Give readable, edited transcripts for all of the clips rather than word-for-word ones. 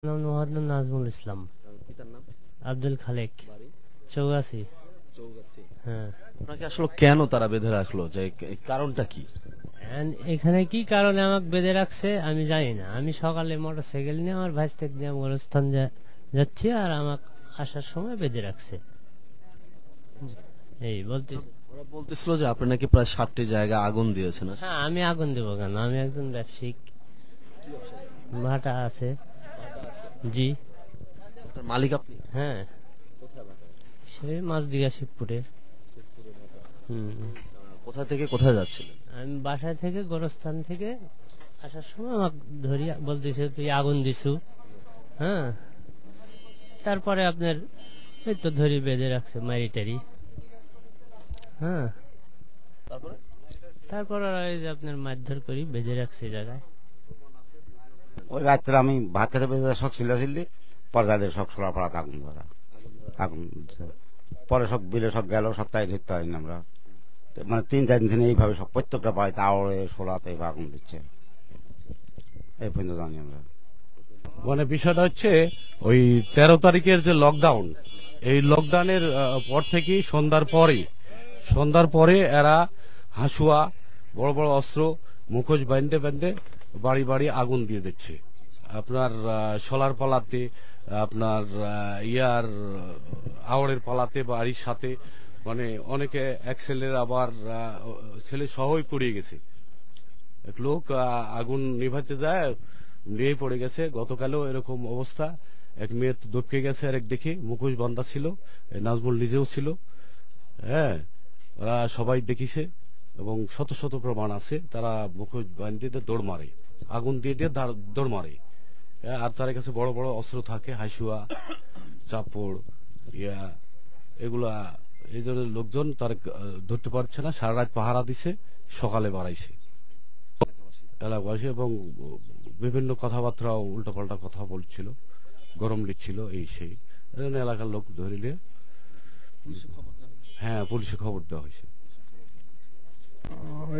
নাম মোহাম্মদ নাজমুল ইসলাম। পিতার নাম? আব্দুল খালেক। বাড়ি? চৌগাছি। চৌগাছি। হ্যাঁ। আপনাকে আসলে কেন তারা বেঁধে রাখলো, যে কারণটা কি? এখানে কি কারণে আমাকে বেঁধে রাখছে আমি জানি না। আমি সকালে মোটরসাইকেল নিয়ে আমার ভাইস্তেক নিয়ে গোরস্থান যাচ্ছি, আর আমাকে আসার সময় বেঁধে রাখছে। এই বলতে ওরা বলতেছিল যে আপনি নাকি প্রায় 60টি জায়গায় আগুন দিয়েছেন। হ্যাঁ, আমি আগুন দেবো কেন? আমি একজন ব্যবসায়িক, ভাটা আছে। জি। আপনার মালিক আপনি? হ্যাঁ, কোথায় বাটা? সেই মাঝদিঘা শিবপুরে। কোথা থেকে কোথায় যাচ্ছিলেন? আমি বাসা থেকে গোরস্থান থেকে আসার সময় আমাকে ধরি বলতেছে তুই আগুন দিছু। হ্যাঁ, তারপরে আপনার এই তো ধরি বেঁধে রাখছে মারিটারি। হ্যাঁ, তারপরে তারপর ওই যে আপনার মারধর করি বেঁধে রাখছে জায়গায়। ওই রাত্রে আমি ভাত খেতে পেয়ে শখ ছিলি পরে তাদের সব সোলা ফড়া আগুন ধরা আগুন পরে সব বিলে সব গেল, সপ্তাহে ধরতে পারিনি আমরা। মানে 3-4 দিন এইভাবে সব প্রত্যেকটা বাড়িতে আওড়ে সোলাতে আগুন দিচ্ছে, এই পর্যন্ত জানি আমরা। মানে বিষয়টা হচ্ছে ওই 13 তারিখের যে লকডাউন, এই লকডাউনের পর থেকেই সন্ধ্যার পরে এরা হাসুয়া, বড় বড় অস্ত্র, মুখোশ বাঁধতে বাঁধতে বাড়ি বাড়ি আগুন দিয়ে দিচ্ছে। আপনার সোলার পালাতে, আপনার আওয়ারের পালাতে, বাড়ির সাথে, মানে অনেকে এক ছেলের আবার ছেলে সহই পড়িয়ে গেছে। এক লোক আগুন নিভাতে যায়, নিয়ে পড়ে গেছে। গতকালও এরকম অবস্থা, এক মেয়ে দপকে গেছে, আর এক দেখে মুখোশ বান্ধা ছিল, নাজমুল নিজেও ছিল। হ্যাঁ, ওরা সবাই দেখিছে এবং শত শত প্রমাণ আছে। তারা মুখোশ বান্ধিতে দৌড় মারে, আগুন দিয়ে দিয়ে দৌড় মারে। আর তার কাছে বড় বড় অস্ত্র থাকে, হাসুয়া, চাপড়, এগুলা। এই ধরনের লোকজন তার ধরতে পারছে না, সারা রাত পাহারা দিছে, সকালে বাড়াইছে এলাকাবাসী, এবং বিভিন্ন কথাবার্তা উল্টোপাল্টা কথা বলছিল, গরম লিখছিল, এই সেই এলাকার লোক ধরিলে। হ্যাঁ, পুলিশে খবর দেওয়া হয়েছে।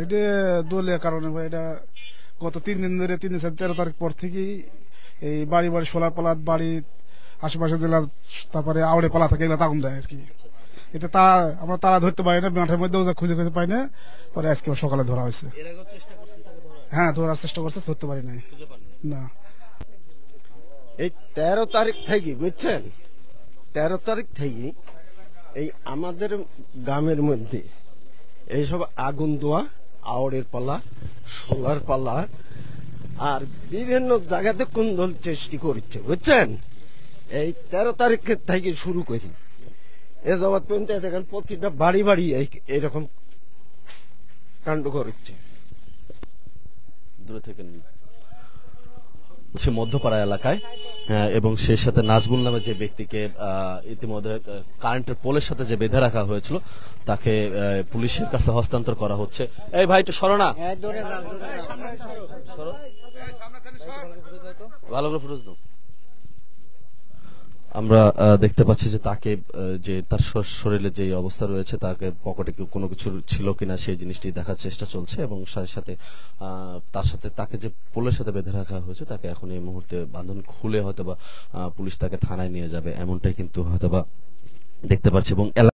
এটা দলীয় কারণে ভাই, এটা গত 3 দিন ধরে 13 তারিখ পর থেকেই এই বাড়ি বাড়ি সোলার পালাত, বাড়ি আশেপাশে জেলা, তারপরে আউড়ে পালা থাকে, এগুলো আগুন দেয় আর কি। এতে আমরা তারা ধরতে পারি না, মাঠের মধ্যেও খুঁজে খুঁজে পাই না। পরে আজকে সকালে ধরা হয়েছে। হ্যাঁ, ধরার চেষ্টা করছে, ধরতে পারি নাই না। এই 13 তারিখ থেকে, বুঝছেন, 13 তারিখ থেকে এই আমাদের গ্রামের মধ্যে এইসব আগুন দেওয়া, আওড়ের পালা, সোলার পালা, আর বিভিন্ন জায়গাতে কুন্দল চেষ্টি করছে, বুঝছেন। এই 13 তারিখের থেকে শুরু করি এ যাবৎ পর্যন্ত দেখেন প্রতিটা বাড়ি বাড়ি এইরকম কাণ্ড করছে। দূরে থেকে মধ্যপাড়া এলাকায়, এবং সেই সাথে নাজমুল নামে যে ব্যক্তিকে ইতিমধ্যে কারেন্টের পোলের সাথে যে বেঁধে রাখা হয়েছিল, তাকে পুলিশের কাছে হস্তান্তর করা হচ্ছে। এই ভাই, একটু সরো না, ভালো করে ফুটেজ দাও। আমরা দেখতে পাচ্ছি যে তাকে, যে তার শরীরে যে অবস্থা রয়েছে, তাকে পকেটে কোনো কিছু ছিল কিনা সেই জিনিসটি দেখার চেষ্টা চলছে, এবং সাথে সাথে তাকে যে পোলের সাথে বেঁধে রাখা হয়েছে, তাকে এখন এই মুহূর্তে বাঁধন খুলে হয়তোবা পুলিশ তাকে থানায় নিয়ে যাবে, এমনটাই কিন্তু হয়তোবা দেখতে পাচ্ছি। এবং